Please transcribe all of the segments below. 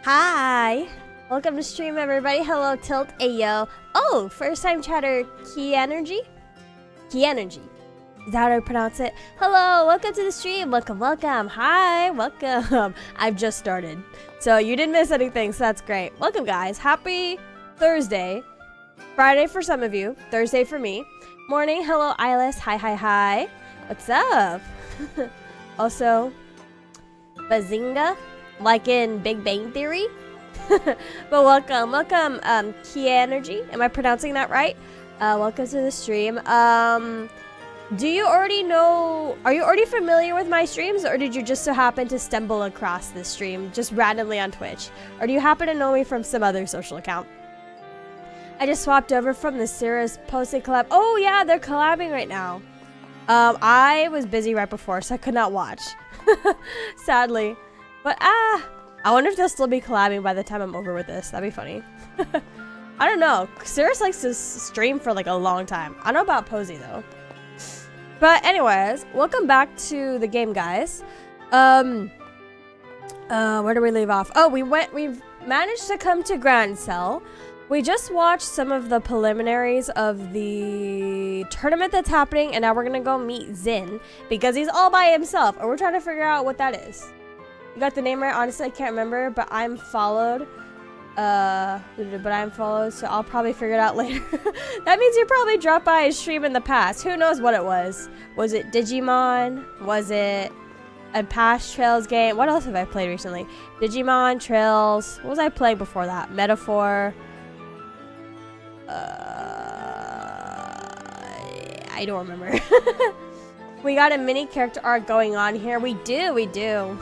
Hi! Welcome to stream, everybody. Hello, Tilt, Ayo. Oh, first time chatter, Key Energy? Key Energy. Is that how I pronounce it? Hello, welcome to the stream. Welcome, welcome. Hi, welcome. I've just started. So you didn't miss anything, so that's great. Welcome, guys. Happy Thursday. Friday for some of you. Thursday for me. Morning. Hello, Eyeless. Hi, hi, hi. What's up? Also, Bazinga. Like in Big Bang Theory. But welcome, Key Energy. Am I pronouncing that right? Welcome to the stream. Do you already know, are you already familiar with my streams, or did you just so happen to stumble across this stream just randomly on Twitch? Or do you happen to know me from some other social account? I just swapped over from the Cirrus posted collab. Oh yeah, they're collabing right now. I was busy right before, so I could not watch. Sadly. But I wonder if they'll still be collabing by the time I'm over with this. That'd be funny. I don't know. Cirrus likes to stream for like a long time. I don't know about Posey though. But anyways, welcome back to the game, guys. Where do we leave off? Oh, we've managed to come to Grand Cell. We just watched some of the preliminaries of the tournament that's happening, and now we're gonna go meet Zin because he's all by himself, and we're trying to figure out what that is. You got the name right? Honestly, I can't remember, but I'm followed. So I'll probably figure it out later. That means you probably dropped by his stream in the past. Who knows what it was? Was it Digimon? Was it a past Trails game? What else have I played recently? Digimon, Trails. What was I playing before that? Metaphor. I don't remember. We got a mini character arc going on here. We do.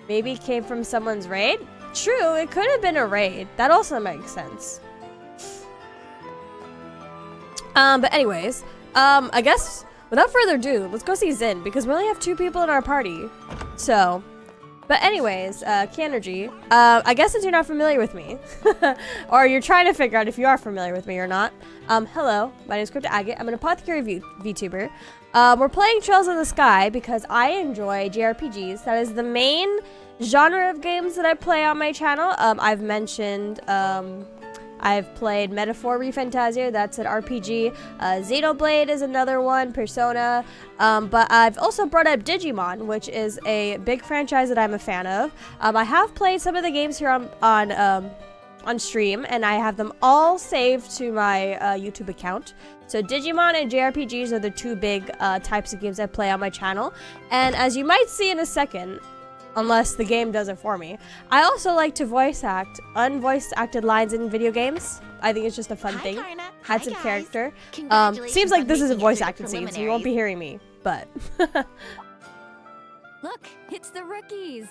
Maybe it came from someone's raid? True, it could have been a raid. That also makes sense. But anyways, I guess without further ado, let's go see Zin because we only have 2 people in our party. So, but anyways, Key Energy, I guess since you're not familiar with me, or you're trying to figure out if you are familiar with me or not, hello, my name is Crypta Agate. I'm an apothecary Vtuber. We're playing Trails in the Sky because I enjoy JRPGs. That is the main genre of games that I play on my channel. I've mentioned, I've played Metaphor ReFantazia, that's an RPG. Xenoblade is another one, Persona. But I've also brought up Digimon, which is a big franchise that I'm a fan of. I have played some of the games here on stream, and I have them all saved to my YouTube account. So Digimon and JRPGs are the 2 big types of games I play on my channel. And as you might see in a second, unless the game does it for me, I also like to voice act unvoiced acted lines in video games. I think it's just a fun thing. Karna. Had Hi, some guys. character. Congratulations Seems like on this is a making it voice through the acted scene, so you won't be hearing me, but Look, it's the rookies.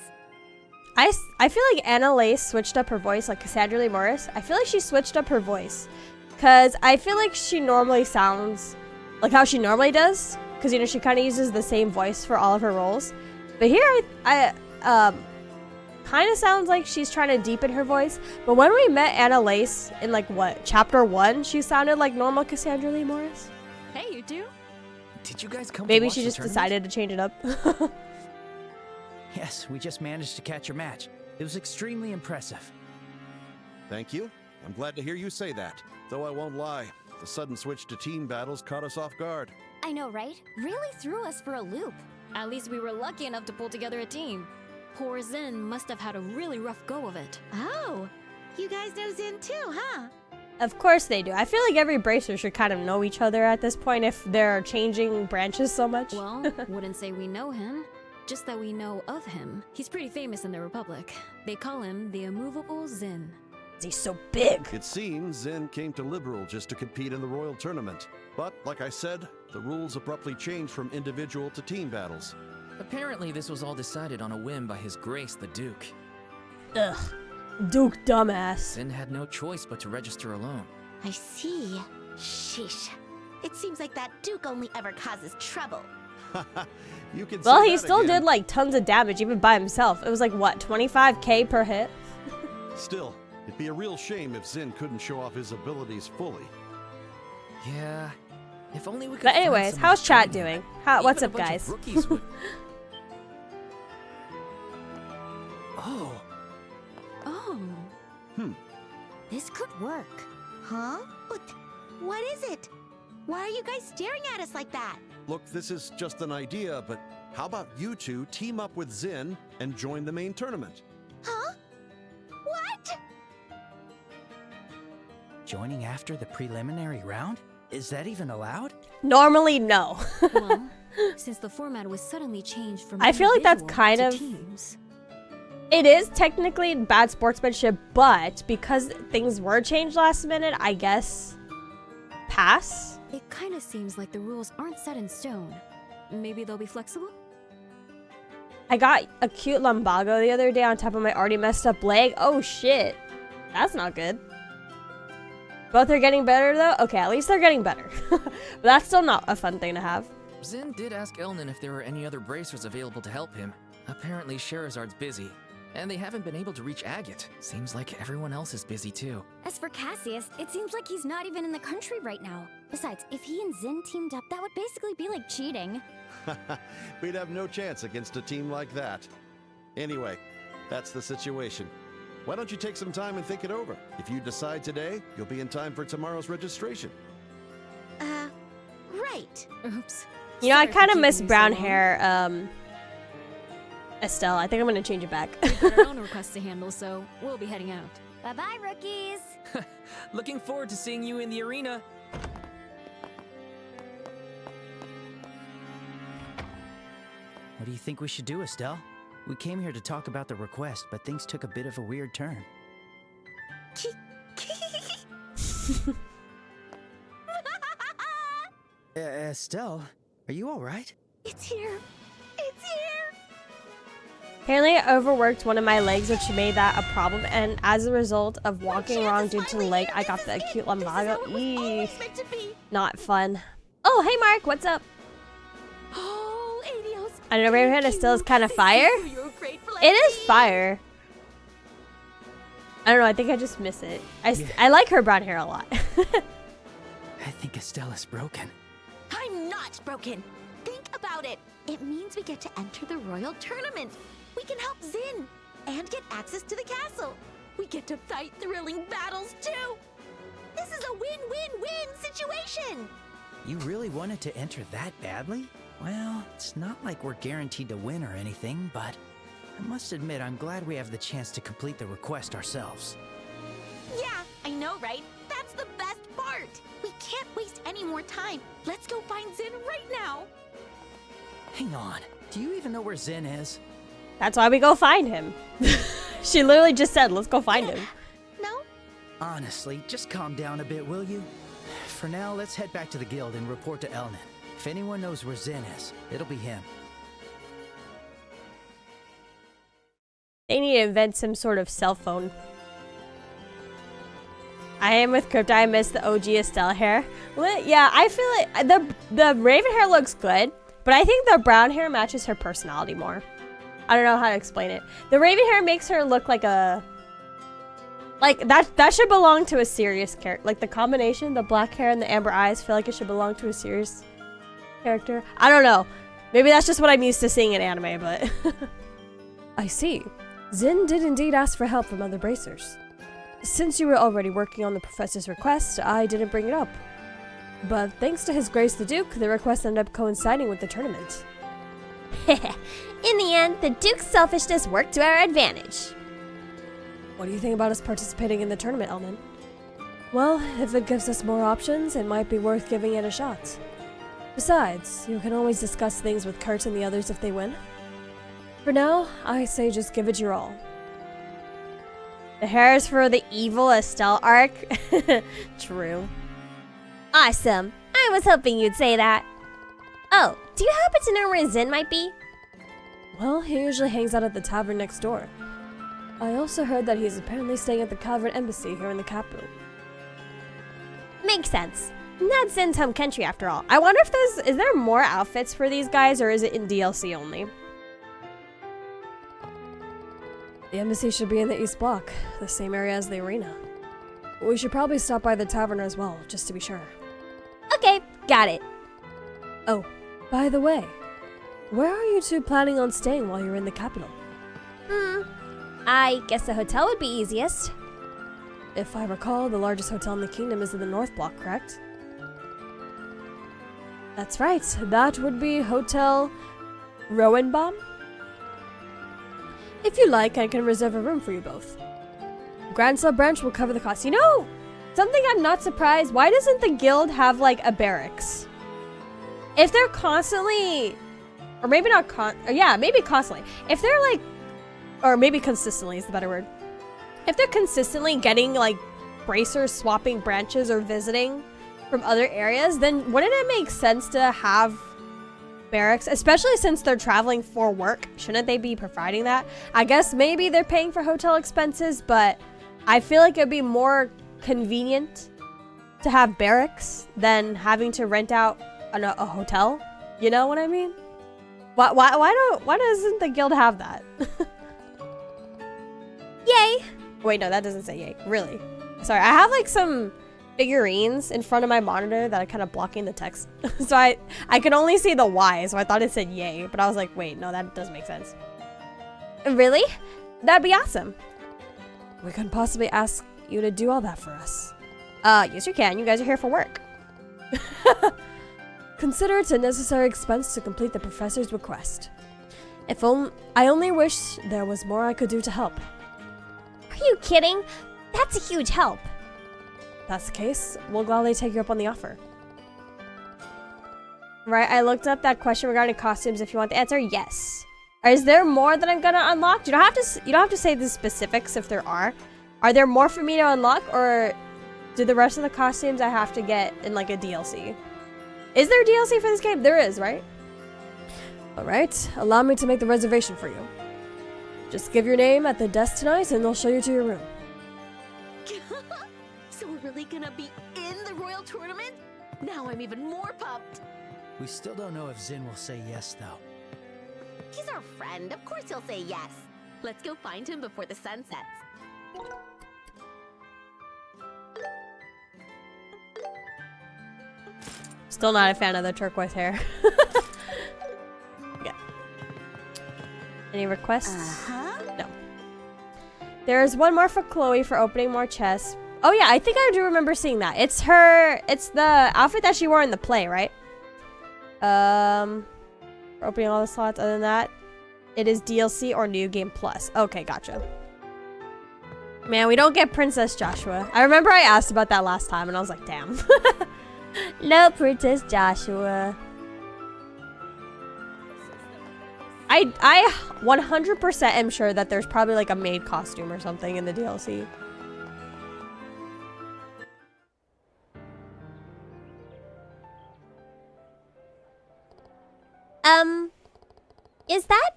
I feel like Anna Lace switched up her voice, like Cassandra Lee Morris. I feel like she switched up her voice because I feel like she normally sounds like how she normally does, because you know she kind of uses the same voice for all of her roles. But here I kind of sounds like she's trying to deepen her voice. But when we met Anna Lace in like what, chapter 1, she sounded like normal Cassandra Lee Morris. Hey, you two. Did you guys come to Maybe watch she the just tournament? decided to change it up. Yes, we just managed to catch your match. It was extremely impressive. Thank you. I'm glad to hear you say that. Though I won't lie, the sudden switch to team battles caught us off guard. I know, right? Really threw us for a loop. At least we were lucky enough to pull together a team. Poor Zin must have had a really rough go of it. Oh, you guys know Zin too, huh? Of course they do. I feel like every bracer should kind of know each other at this point if they're changing branches so much. Well, wouldn't say we know him, just that we know of him. He's pretty famous in the Republic. They call him the Immovable Zin. He's so big. It seems Zen came to Liberal just to compete in the Royal Tournament. But, like I said, the rules abruptly changed from individual to team battles. Apparently, this was all decided on a whim by His Grace the Duke. Ugh. Duke dumbass. Sin had no choice but to register alone. I see. Sheesh. It seems like that Duke only ever causes trouble. You can Well, say he that still again. did like tons of damage even by himself. It was like what, 25k per hit? Still, it'd be a real shame if Zen couldn't show off his abilities fully. Yeah, if only we could. But find anyways, someone how's to chat train him. doing? What's Even up, a bunch guys? of rookies would- Oh, Oh. This could work. Huh? What is it? Why are you guys staring at us like that? Look, this is just an idea, but how about you two team up with Zin and join the main tournament? Huh? What? Joining after the preliminary round? Is that even allowed? Normally, no. Well, since the format was suddenly changed from I feel like that's individual kind to of- teams. It is technically bad sportsmanship, but because things were changed last minute, I guess pass. It kind of seems like the rules aren't set in stone. Maybe they'll be flexible? I got a cute lumbago the other day on top of my already messed up leg. Oh shit. That's not good. Both are getting better though? Okay, at least they're getting better. But that's still not a fun thing to have. Zin did ask Elnan if there were any other bracers available to help him. Apparently Sherazard's busy, and they haven't been able to reach Agate. Seems like everyone else is busy too. As for Cassius, it seems like he's not even in the country right now. Besides, if he and Zin teamed up, that would basically be like cheating. We'd have no chance against a team like that. Anyway, that's the situation. Why don't you take some time and think it over? If you decide today, you'll be in time for tomorrow's registration. Right. Oops. You know, I Sorry for kind of keeping miss you so brown long. hair, Estelle. I think I'm gonna change it back. We've got our own requests to handle, so we'll be heading out. Bye-bye, rookies! Looking forward to seeing you in the arena. What do you think we should do, Estelle? We came here to talk about the request, but things took a bit of a weird turn. Estelle, are you all right? It's here. It's here. Apparently, I overworked one of my legs, which made that a problem, and as a result of walking wrong due to the leg, I got the acute lumbago. Eee, Meant to be. not fun. Oh, hey Mark, what's up? Oh, Adios. I don't know, Ravenhead is still kind of fire. You're great for It is fire. I don't know, I think I just miss it. I like her brown hair a lot. I think Estelle is broken. I'm not broken. Think about it. It means we get to enter the royal tournament. We can help Zin and get access to the castle. We get to fight thrilling battles too. This is a win-win-win situation. You really wanted to enter that badly? Well, it's not like we're guaranteed to win or anything, but I must admit I'm glad we have the chance to complete the request ourselves. Yeah, I know, right? That's the best part. We can't waste any more time. Let's go find Zin right now. Hang on, do you even know where Zin is? That's why we go find him. She literally just said, let's go find him. No? Honestly, just calm down a bit, will you? For now, let's head back to the guild and report to Elnan. If anyone knows where Zin is, it'll be him. They need to invent some sort of cell phone. I am with Crypta. I miss the OG Estelle hair. Yeah, I feel like the raven hair looks good, but I think the brown hair matches her personality more. I don't know how to explain it. The raven hair makes her look like a... Like, that should belong to a serious character. Like, the combination, the black hair and the amber eyes, feel like it should belong to a serious character. I don't know. Maybe that's just what I'm used to seeing in anime, but... I see. Zin did indeed ask for help from other bracers. Since you were already working on the professor's request, I didn't bring it up. But thanks to His Grace the Duke, the request ended up coinciding with the tournament. In the end, the Duke's selfishness worked to our advantage. What do you think about us participating in the tournament, Elnan? Well, if it gives us more options, it might be worth giving it a shot. Besides, you can always discuss things with Kurt and the others if they win. For now, I say just give it your all. The hair is for the evil Estelle arc. True. Awesome. I was hoping you'd say that. Oh, do you happen to know where Zin might be? Well, he usually hangs out at the tavern next door. I also heard that he's apparently staying at the Calvert Embassy here in the capital. Makes sense. That's Zin's home country after all. I wonder if is there more outfits for these guys, or is it in DLC only? The embassy should be in the East Block, the same area as the arena. We should probably stop by the tavern as well, just to be sure. Okay, got it. Oh, by the way, where are you two planning on staying while you're in the capital? I guess the hotel would be easiest. If I recall, the largest hotel in the kingdom is in the North Block, correct? That's right. That would be Hotel Rowenbaum. If you like, I can reserve a room for you both. Grand Sub Branch will cover the cost. You know, something I'm not surprised. Why doesn't the guild have like a barracks? If they're constantly, or maybe not maybe constantly. If they're like, or maybe consistently is the better word. If they're consistently getting like bracers swapping branches or visiting from other areas, then wouldn't it make sense to have barracks, especially since they're traveling for work? Shouldn't they be providing that? I guess maybe they're paying for hotel expenses, but I feel like it'd be more convenient to have barracks than having to rent out a hotel. You know what I mean? Why doesn't the guild have that? Yay! Wait, no, that doesn't say yay. Really? Sorry, I have like some figurines in front of my monitor that are kind of blocking the text. So I can only see the Y, so I thought it said yay, but I was like, wait, no, that doesn't make sense. Really? That'd be awesome. We couldn't possibly ask you to do all that for us. Yes you can. You guys are here for work. Consider it a necessary expense to complete the professor's request. I only wish there was more I could do to help. Are you kidding? That's a huge help. If that's the case, we'll gladly take you up on the offer. Right, I looked up that question regarding costumes. If you want the answer, yes. Is there more that I'm gonna unlock? You don't have to say the specifics if there are. Are there more for me to unlock, or do the rest of the costumes I have to get in like a DLC? Is there a DLC for this game? There is, right? Alright, allow me to make the reservation for you. Just give your name at the desk tonight and they'll show you to your room. So we're really gonna be in the Royal Tournament? Now I'm even more pumped. We still don't know if Zin will say yes, though. He's our friend. Of course he'll say yes. Let's go find him before the sun sets. Still not a fan of the turquoise hair. Yeah. Any requests? No. There's one more for Chloe for opening more chests. Oh yeah, I think I do remember seeing that. It's the outfit that she wore in the play, right? For opening all the slots. Other than that, it is DLC or New Game Plus. Okay, gotcha. Man, we don't get Princess Joshua. I remember I asked about that last time and I was like, damn. No Princess Joshua. I 100% am sure that there's probably like a maid costume or something in the DLC. Is that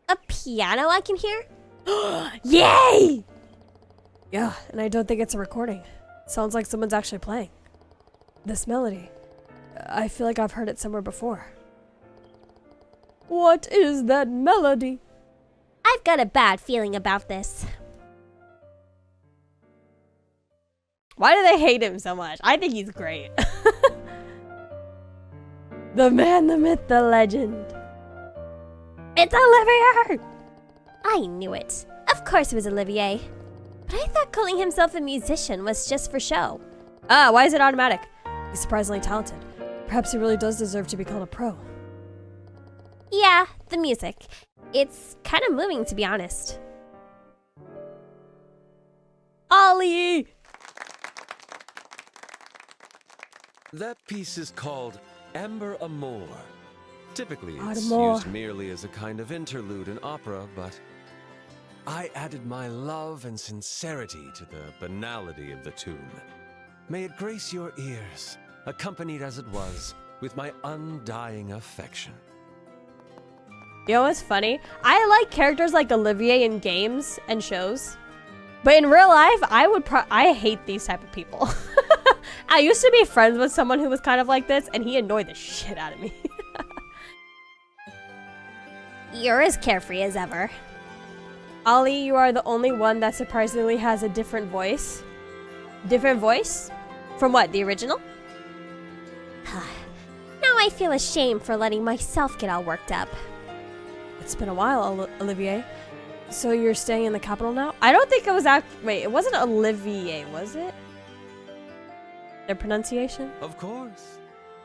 a piano I can hear? Yay! Yeah, and I don't think it's a recording. Sounds like someone's actually playing. This melody. I feel like I've heard it somewhere before. What is that melody? I've got a bad feeling about this. Why do they hate him so much? I think he's great. The man, the myth, the legend. It's Olivier! I knew it. Of course it was Olivier. But I thought calling himself a musician was just for show. Why is it automatic? He's surprisingly talented. Perhaps he really does deserve to be called a pro. Yeah, the music. It's kind of moving, to be honest. Ollie! That piece is called Amber Amour. Typically, it's Amour. used merely as a kind of interlude in opera, but I added my love and sincerity to the banality of the tune. May it grace your ears, accompanied as it was with my undying affection. You know what's funny? I like characters like Olivier in games and shows. But in real life, I hate these type of people. I used to be friends with someone who was kind of like this, and he annoyed the shit out of me. You're as carefree as ever. Ollie, you are the only one that surprisingly has a different voice. Different voice? From what, the original? Now I feel ashamed for letting myself get all worked up. It's been a while, Olivier. So you're staying in the capital now? I don't think it was wait, it wasn't Olivier, was it? Their pronunciation? Of course.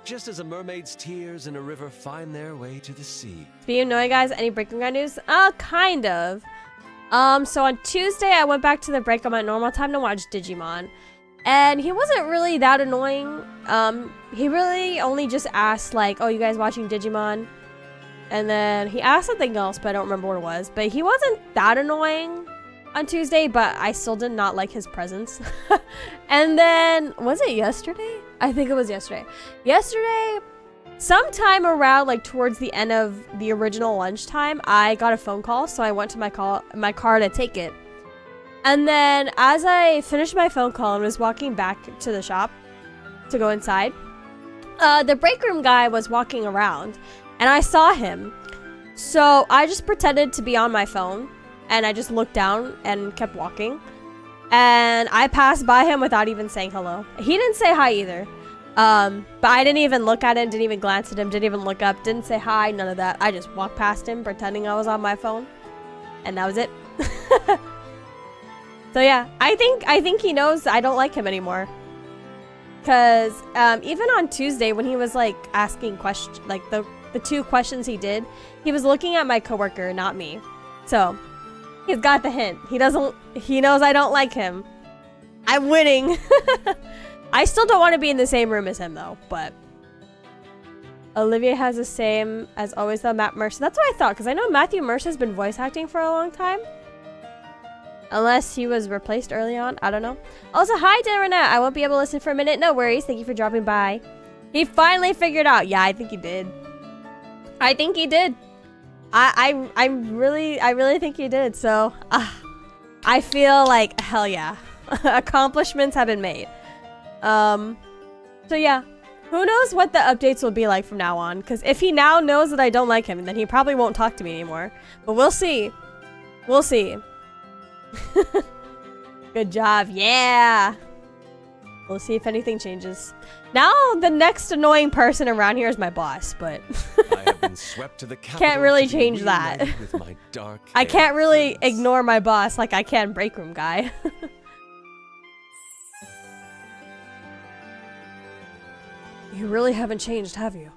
Just as a mermaid's tears in a river find their way to the sea. Speaking of annoying guys, any Break Room Guy news? Kind of. So on Tuesday, I went back to the break on my normal time to watch Digimon. And he wasn't really that annoying. He really only just asked, like, oh, you guys watching Digimon? And then he asked something else, but I don't remember what it was. But he wasn't that annoying on Tuesday, but I still did not like his presence. And then, was it yesterday? I think it was yesterday. Yesterday, sometime around, like, towards the end of the original lunchtime, I got a phone call, so I went to my car to take it. And then, as I finished my phone call and was walking back to the shop to go inside, the break room guy was walking around. And I saw him, so I just pretended to be on my phone, and I just looked down and kept walking. And I passed by him without even saying hello. He didn't say hi either. But I didn't even look at him, didn't even glance at him, didn't even look up, didn't say hi, none of that. I just walked past him, pretending I was on my phone. And that was it. So yeah, I think he knows I don't like him anymore. Because even on Tuesday, when he was like asking questions, like the 2 questions he did, he was looking at my coworker, not me. So he's got the hint. He knows I don't like him. I'm winning. I still don't want to be in the same room as him though, but Olivier has the same as always though, Matt Mercer. That's what I thought, because I know Matthew Mercer's been voice acting for a long time. Unless he was replaced early on. I don't know. Also, hi, Renette. I won't be able to listen for a minute. No worries. Thank you for dropping by. He finally figured out. Yeah, I think he did. I think he did. I really think he did. So, I feel like, hell yeah. Accomplishments have been made. So yeah. Who knows what the updates will be like from now on. Because if he now knows that I don't like him, then he probably won't talk to me anymore. But we'll see. We'll see. Good job. Yeah. We'll see if anything changes. Now the next annoying person around here is my boss, but I have been swept to the can't really change that. With my dark I can't really ignore my boss like I can break room guy. You really haven't changed, have you?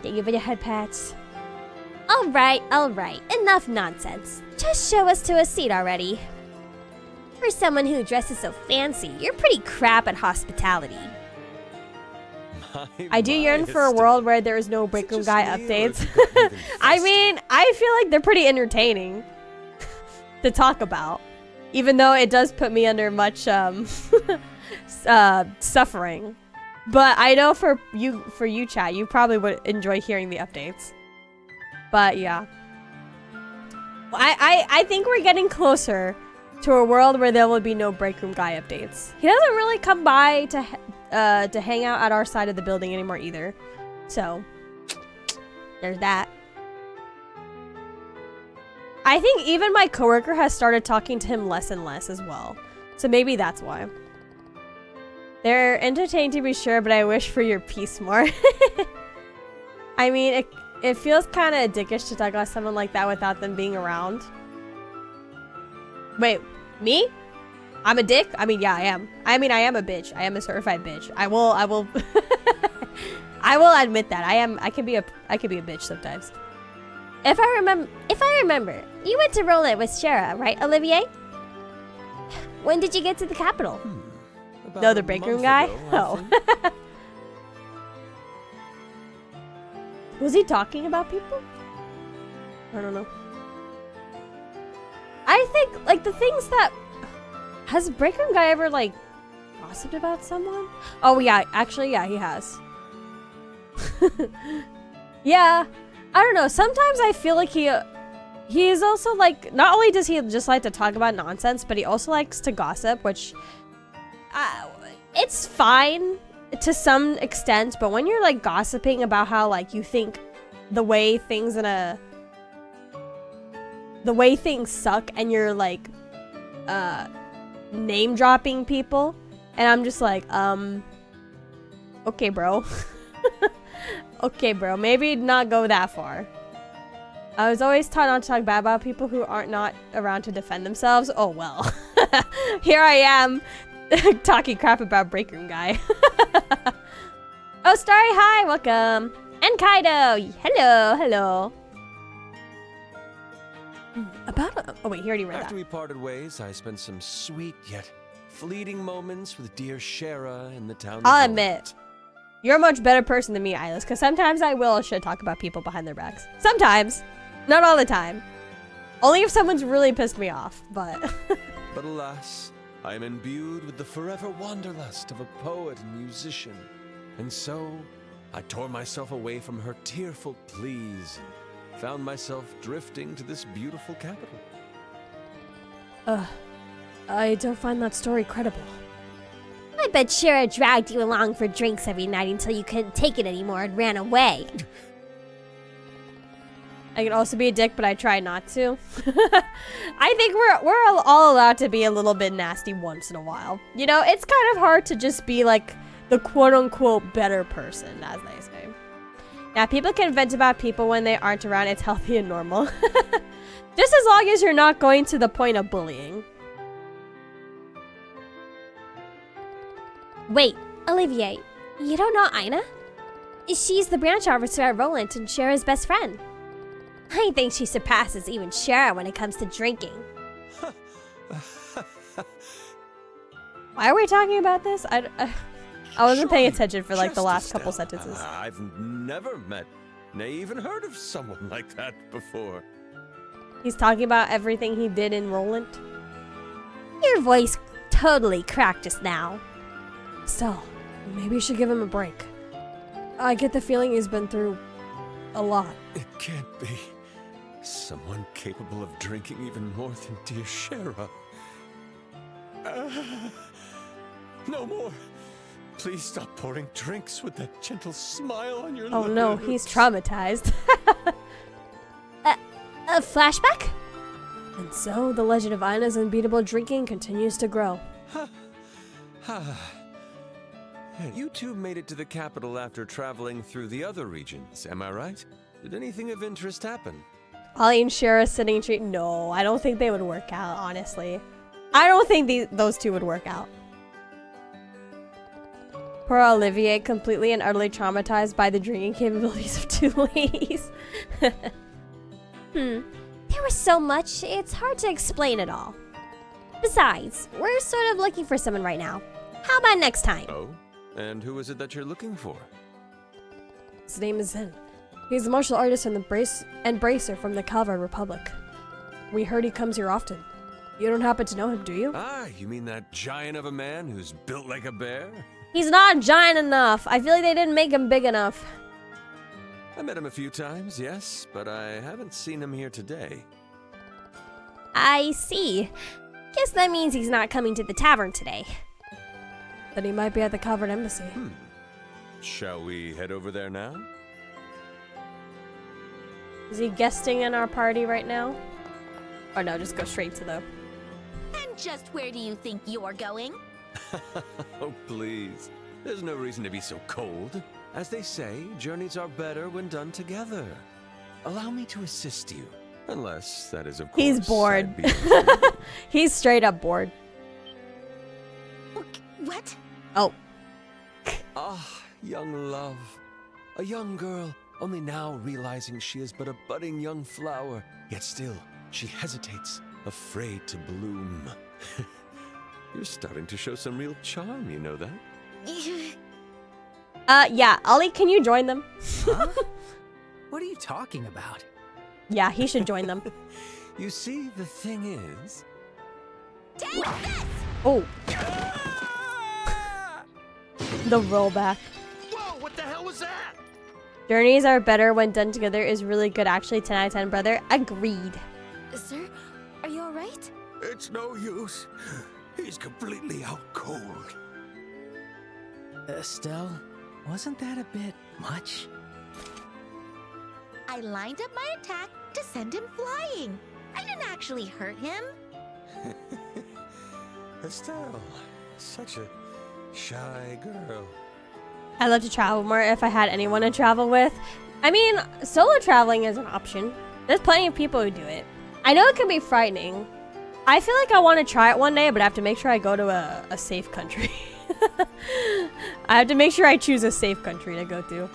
Thank you for your head pats. Alright, enough nonsense. Just show us to a seat already. For someone who dresses so fancy, you're pretty crap at hospitality. I do yearn for a world where there is no break room guy updates. I mean, I feel like they're pretty entertaining to talk about. Even though it does put me under much suffering. But I know for you chat, you probably would enjoy hearing the updates. But yeah. I think we're getting closer to a world where there will be no break room guy updates. He doesn't really come by to hang out at our side of the building anymore either. So, there's that. I think even my coworker has started talking to him less and less as well. So maybe that's why. They're entertaining to be sure, but I wish for your peace more. I mean, it feels kind of dickish to talk about someone like that without them being around. Wait, me? I'm a dick? I mean, yeah, I am. I mean, I am a bitch. I am a certified bitch. I will I will admit that. I can be a bitch sometimes. If I remember, you went to roll it with Shara, right, Olivier? When did you get to the capital? No, the break room guy? Oh. Was he talking about people? I don't know. I think, like, the things that... Has break room guy ever, like, gossiped about someone? Oh, yeah. Actually, yeah, he has. Yeah. I don't know. Sometimes I feel like he is also, like... Not only does he just like to talk about nonsense, but he also likes to gossip, which... it's fine to some extent, but when you're like gossiping about how like you think the way things suck and you're like name dropping people, and I'm just like okay bro. Okay bro, maybe not go that far. I was always taught not to talk bad about people who aren't not around to defend themselves. Oh well. Here I am talking crap about Break Room Guy. Oh, Starry, hi, welcome. And Kaido, hello, hello. Oh wait, he already read After that. we parted ways, I spent some sweet yet fleeting moments with dear Shara in the town. I'll admit, you're a much better person than me, Ilis, because sometimes I will or should talk about people behind their backs. Sometimes. Not all the time. Only if someone's really pissed me off, but... But alas, I am imbued with the forever wanderlust of a poet and musician. And so, I tore myself away from her tearful pleas and found myself drifting to this beautiful capital. I don't find that story credible. I bet Shara dragged you along for drinks every night until you couldn't take it anymore and ran away. I can also be a dick, but I try not to. I think we're all allowed to be a little bit nasty once in a while. You know, it's kind of hard to just be like the quote-unquote better person, as they say. Yeah, people can vent about people when they aren't around. It's healthy and normal. Just as long as you're not going to the point of bullying. Wait, Olivier, you don't know Ina? She's the branch officer at Roland and Shara's best friend. I think she surpasses even Shara when it comes to drinking. Why are we talking about this? I wasn't paying Surely attention for like the just last couple Estelle. sentences. I've never met, nay, even heard of someone like that before. He's talking about everything he did in Roland. Your voice totally cracked just now. Still, maybe you should give him a break. I get the feeling he's been through a lot. It can't be. Someone capable of drinking even more than dear Shara. No more. Please stop pouring drinks with that gentle smile on your lips. Oh no, he's traumatized. A flashback? And so, the legend of Ina's unbeatable drinking continues to grow. You two made it to the capital after traveling through the other regions, am I right? Did anything of interest happen? Ollie and Shara sitting treat. No, I don't think they would work out, honestly. I don't think those two would work out. Poor Olivier, completely and utterly traumatized by the drinking capabilities of two ladies. There was so much, it's hard to explain it all. Besides, we're sort of looking for someone right now. How about next time? Oh? And who is it that you're looking for? His name is Zen. He's the martial artist and Bracer from the Calvar Republic. We heard he comes here often. You don't happen to know him, do you? Ah, you mean that giant of a man who's built like a bear? He's not giant enough. I feel like they didn't make him big enough. I met him a few times, yes, but I haven't seen him here today. I see. Guess that means he's not coming to the tavern today. Then he might be at the Calvard Embassy. Shall we head over there now? Is he guesting in our party right now? Or no, just go straight to the... And just where do you think you're going? Oh, please. There's no reason to be so cold. As they say, journeys are better when done together. Allow me to assist you. Unless, that is, of course... He's bored. I'd be- He's straight up bored. What? Oh. Ah, young love. A young girl, only now realizing she is but a budding young flower. Yet still, she hesitates, afraid to bloom. You're starting to show some real charm, you know that? Yeah, Ollie, can you join them? Huh? What are you talking about? Yeah, he should join them. You see, the thing is... Take this! Oh. The rollback. Whoa, what the hell was that? Journeys are better when done together is really good, actually. 10 out of 10, brother. Agreed. Sir, are you alright? It's no use. He's completely out cold. Estelle, wasn't that a bit much? I lined up my attack to send him flying. I didn't actually hurt him. Estelle, such a shy girl. I'd love to travel more if I had anyone to travel with. I mean, solo traveling is an option. There's plenty of people who do it. I know it can be frightening. I feel like I want to try it one day, but I have to make sure I go to a safe country. I have to make sure I choose a safe country to go to.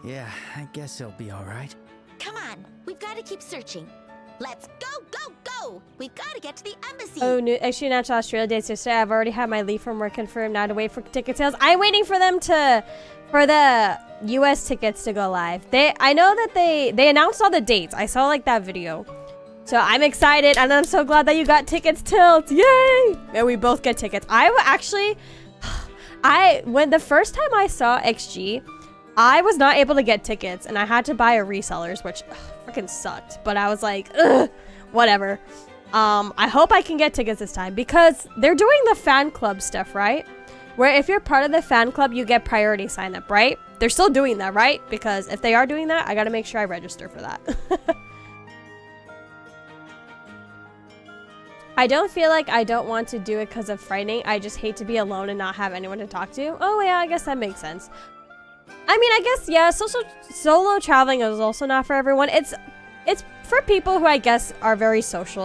Yeah, I guess it'll be alright. Come on, we've got to keep searching. Let's go, go, go! We've got to get to the embassy. Oh, actually, Natural Australia dates yesterday. I've already had my leave from work confirmed. Now to wait for ticket sales. I'm waiting for them for the U.S. tickets to go live. I know that they announced all the dates. I saw like that video. So I'm excited, and I'm so glad that you got tickets, Tilt. Yay! And we both get tickets. When the first time I saw XG, I was not able to get tickets, and I had to buy a resellers, which freaking sucked. But I was like, ugh, whatever. I hope I can get tickets this time, because they're doing the fan club stuff, right? Where if you're part of the fan club, you get priority sign up, right? They're still doing that, right? Because if they are doing that, I gotta make sure I register for that. I don't feel like I don't want to do it because of frightening. I just hate to be alone and not have anyone to talk to. Oh yeah, I guess that makes sense. I mean, I guess, yeah, solo traveling is also not for everyone. It's for people who I guess are very social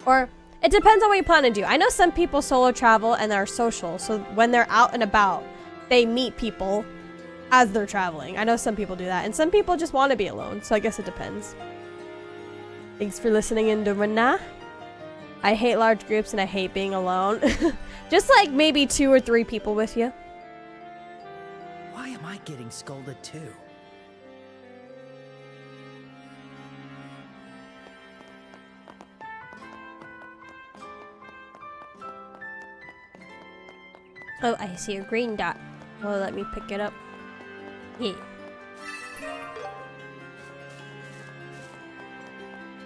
or it depends on what you plan to do. I know some people solo travel and they're social. So when they're out and about, they meet people as they're traveling. I know some people do that, and some people just want to be alone. So I guess it depends. Thanks for listening in, Durana. I hate large groups and I hate being alone. Just like maybe 2 or 3 people with you. Why am I getting scolded too? Oh, I see a green dot. Well, let me pick it up. Yeah.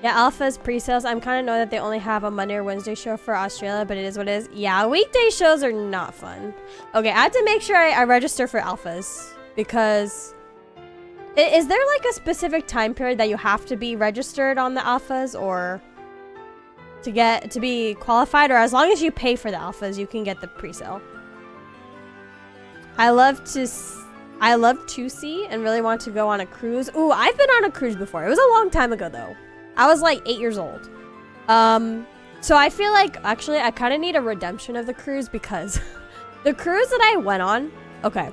Yeah, Alpha's pre-sales. I'm kind of know that they only have a Monday or Wednesday show for Australia, but it is what it is. Yeah, weekday shows are not fun. Okay, I have to make sure I register for Alphas, because is there like a specific time period that you have to be registered on the Alphas, or to be qualified, or as long as you pay for the Alphas, you can get the pre-sale? I love to see and really want to go on a cruise. Ooh, I've been on a cruise before. It was a long time ago though. I was like 8 years old. So I feel like actually I kind of need a redemption of the cruise, because the cruise that I went on, okay,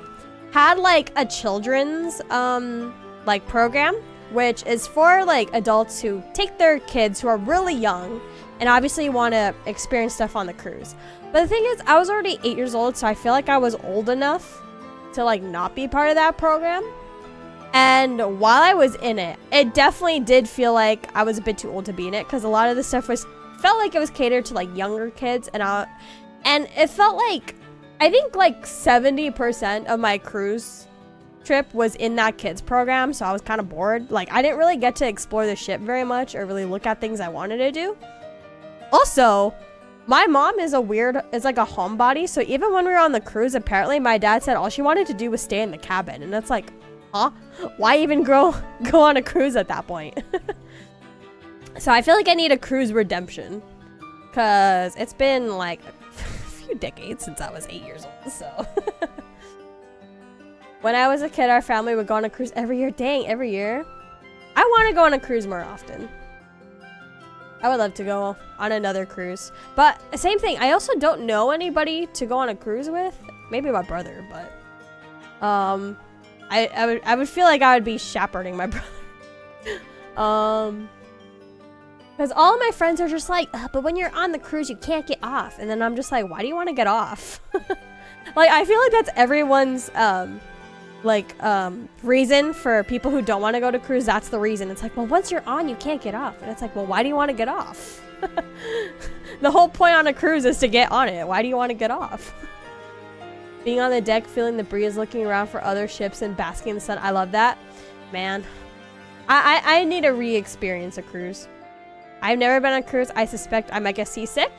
had like a children's like program, which is for like adults who take their kids who are really young and obviously want to experience stuff on the cruise. But the thing is, I was already 8 years old, so I feel like I was old enough to like not be part of that program. And while I was in it, it definitely did feel like I was a bit too old to be in it, because a lot of the stuff felt like it was catered to like younger kids, and it felt like I think like 70% of my cruise trip was in that kids program, so I was kind of bored. Like I didn't really get to explore the ship very much or really look at things I wanted to do. Also, my mom is like a homebody, so even when we were on the cruise, apparently my dad said all she wanted to do was stay in the cabin, and it's like, huh? Why even go on a cruise at that point? So I feel like I need a cruise redemption, because it's been like a few decades since I was 8 years old, so. When I was a kid, our family would go on a cruise every year. Dang, every year? I want to go on a cruise more often. I would love to go on another cruise. But same thing, I also don't know anybody to go on a cruise with. Maybe my brother, but I would feel like I would be chaperoning my brother. Because all of my friends are just like, but when you're on the cruise, you can't get off. And then I'm just like, why do you want to get off? Like, I feel like that's everyone's reason for people who don't want to go to cruise. That's the reason. It's like, well, once you're on, you can't get off. And it's like, well, why do you want to get off? The whole point on a cruise is to get on it. Why do you want to get off? Being on the deck, feeling the breeze, looking around for other ships and basking in the sun. I love that. Man, I need to re-experience a cruise. I've never been on a cruise. I suspect I might get seasick.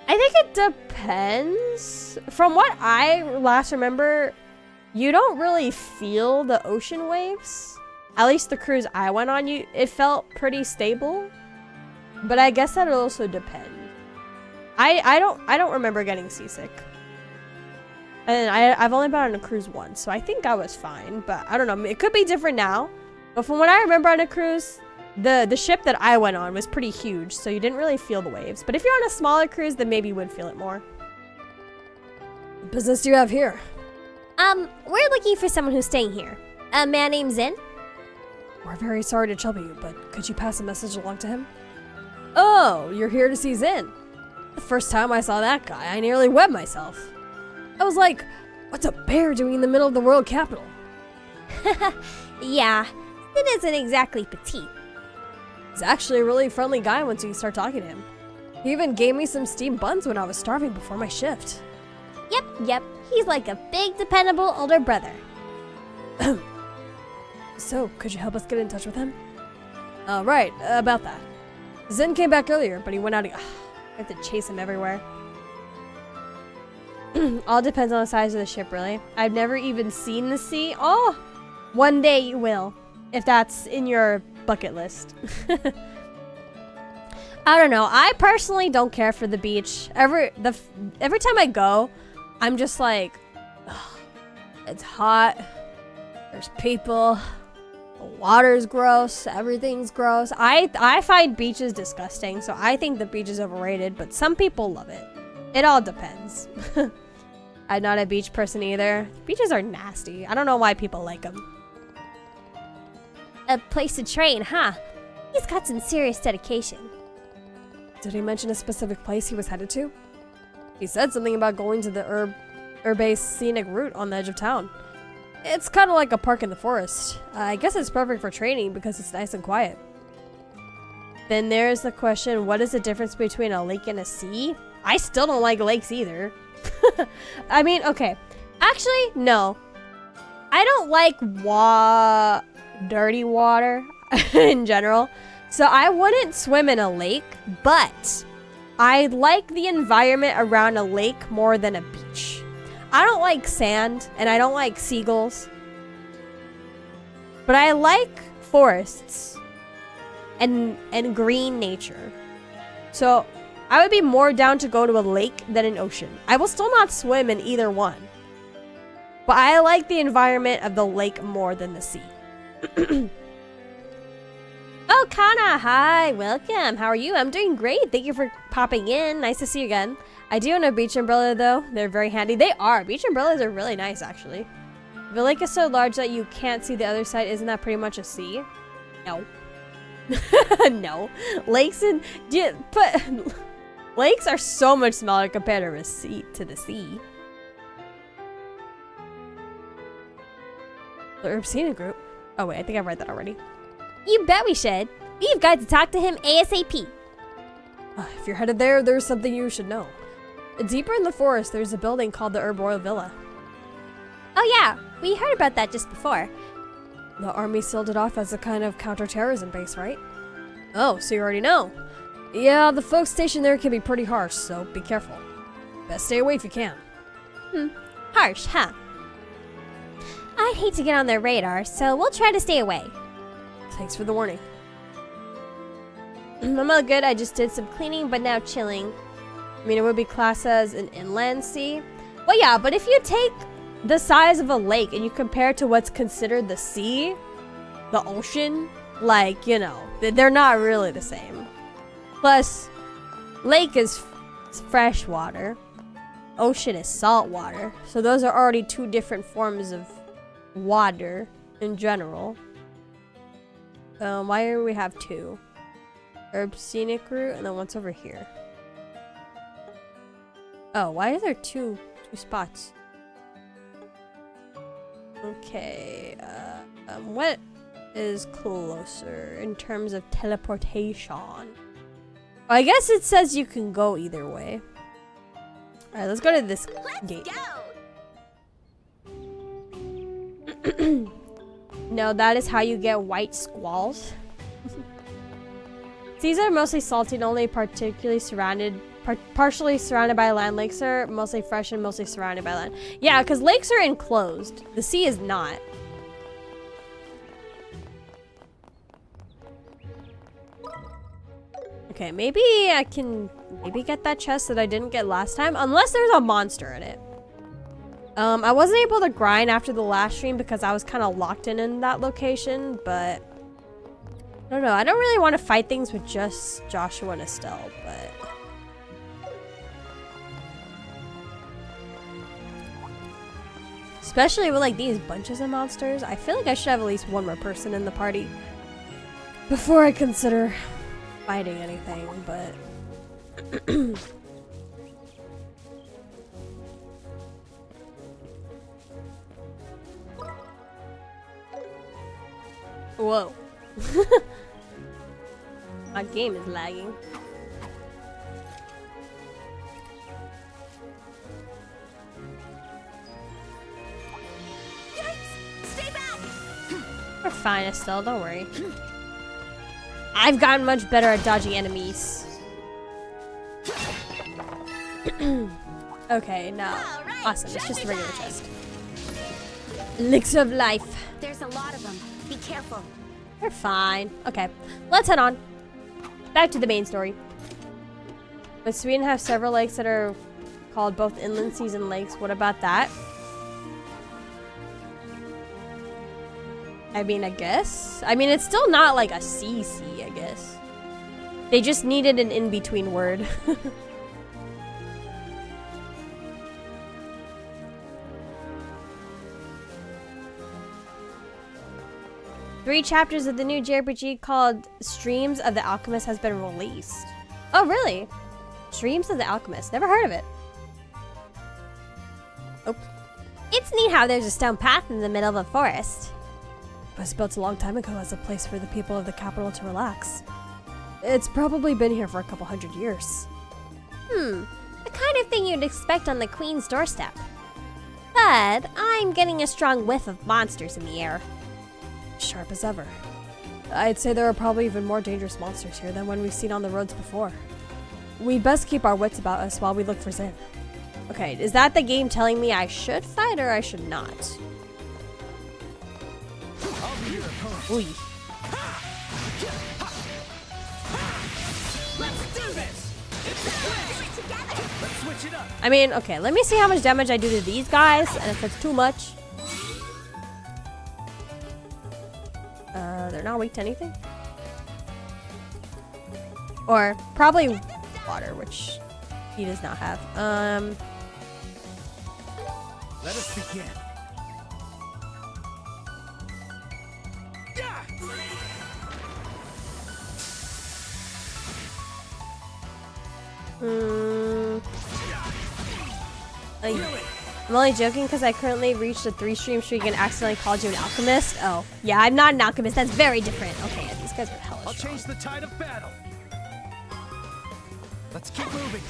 I think it depends. From what I last remember, you don't really feel the ocean waves. At least the cruise I went on, it felt pretty stable. But I guess that'll also depend. I don't remember getting seasick. And I've only been on a cruise once, so I think I was fine. But I don't know. It could be different now. But from what I remember on a cruise, the ship that I went on was pretty huge, so you didn't really feel the waves. But if you're on a smaller cruise, then maybe you would feel it more. What business do you have here? We're looking for someone who's staying here. A man named Zin. We're very sorry to trouble you, but could you pass a message along to him? Oh, you're here to see Zin. The first time I saw that guy, I nearly wet myself. I was like, what's a bear doing in the middle of the world capital? Yeah, Zin isn't exactly petite. He's actually a really friendly guy once you start talking to him. He even gave me some steamed buns when I was starving before my shift. Yep. He's like a big, dependable older brother. So, could you help us get in touch with him? Right, about that. Zin came back earlier, but he went out again. I have to chase him everywhere. All depends on the size of the ship, really. I've never even seen the sea. Oh! One day you will, if that's in your bucket list. I don't know. I personally don't care for the beach. Every time I go, I'm just like, ugh, it's hot. There's people. The water's gross. Everything's gross. I find beaches disgusting, so I think the beach is overrated, but some people love it. It all depends. I'm not a beach person either. Beaches are nasty. I don't know why people like them. A place to train, huh? He's got some serious dedication. Did he mention a specific place he was headed to? He said something about going to the herb-based scenic route on the edge of town. It's kind of like a park in the forest. I guess it's perfect for training because it's nice and quiet. Then there's the question, what is the difference between a lake and a sea? I still don't like lakes either. I mean, okay. Actually, no. I don't like dirty water in general. So I wouldn't swim in a lake, but I like the environment around a lake more than a beach. I don't like sand, and I don't like seagulls. But I like forests and green nature. So I would be more down to go to a lake than an ocean. I will still not swim in either one. But I like the environment of the lake more than the sea. Oh, Kana, hi, welcome. How are you? I'm doing great. Thank you for popping in. Nice to see you again. I do own a beach umbrella though. They're very handy. They are. Beach umbrellas are really nice actually. The lake is so large that you can't see the other side. Isn't that pretty much a sea? No. No. Lakes lakes are so much smaller compared to the sea. The Herb Scenic Group. Oh wait, I think I've read that already. You bet we should. We've got to talk to him ASAP. If you're headed there, there's something you should know. Deeper in the forest, there's a building called the Herb Royal Villa. Oh yeah, we heard about that just before. The army sealed it off as a kind of counter-terrorism base, right? Oh, so you already know. Yeah, the folks stationed there can be pretty harsh, so be careful. Best stay away if you can. Harsh, huh? I'd hate to get on their radar, so we'll try to stay away. Thanks for the warning. I'm all good. I just did some cleaning, but now chilling. I mean, it would be classed as an inland sea. Well, yeah, but if you take the size of a lake and you compare it to what's considered the sea, the ocean, like, you know, they're not really the same. Plus, lake is fresh water. Ocean is salt water. So those are already two different forms of water in general. Why do we have two? Herb Scenic Route, and then what's over here? Oh, why are there two spots? Okay, what is closer in terms of teleportation? I guess it says you can go either way. Alright, let's go to this gate. Go! No, that is how you get white squalls. Seas are mostly salty and only partially surrounded by land. Lakes are mostly fresh and mostly surrounded by land. Yeah, because lakes are enclosed. The sea is not. Okay, maybe I can get that chest that I didn't get last time. Unless there's a monster in it. I wasn't able to grind after the last stream because I was kind of locked in that location, but I don't know. I don't really want to fight things with just Joshua and Estelle, but... Especially with like these bunches of monsters, I feel like I should have at least one more person in the party before I consider fighting anything, but... Whoa. My game is lagging. Stay back! We're fine, Estelle, don't worry. I've gotten much better at dodging enemies. Okay, now. Right, Awesome, it's just a regular chest. Elixir of life. There's a lot of them. Be careful. We're fine. Okay, let's head on. Back to the main story. But Sweden have several lakes that are called both inland seas and lakes. What about that? I mean, I guess. I mean, it's still not like a sea, I guess. They just needed an in-between word. Three chapters of the new JRPG called Streams of the Alchemist has been released. Oh, really? Streams of the Alchemist. Never heard of it. Oh. It's neat how there's a stone path in the middle of a forest. It was built a long time ago as a place for the people of the capital to relax. It's probably been here for a couple hundred years. The kind of thing you'd expect on the Queen's doorstep. But I'm getting a strong whiff of monsters in the air. Sharp as ever. I'd say there are probably even more dangerous monsters here than when we've seen on the roads before. We best keep our wits about us while we look for Zin. Okay, is that the game telling me I should fight or I should not? Ooh. Let's do this! Let's switch it up! I mean, okay, let me see how much damage I do to these guys, and if it's too much... they're not weak to anything? Or, probably water, which he does not have. Let us begin. I'm only joking because I currently reached a 3-stream streak and accidentally called you an alchemist. Oh, yeah, I'm not an alchemist. That's very different. Okay, yeah, these guys are hella I'll strong. change the tide of battle. Let's keep moving.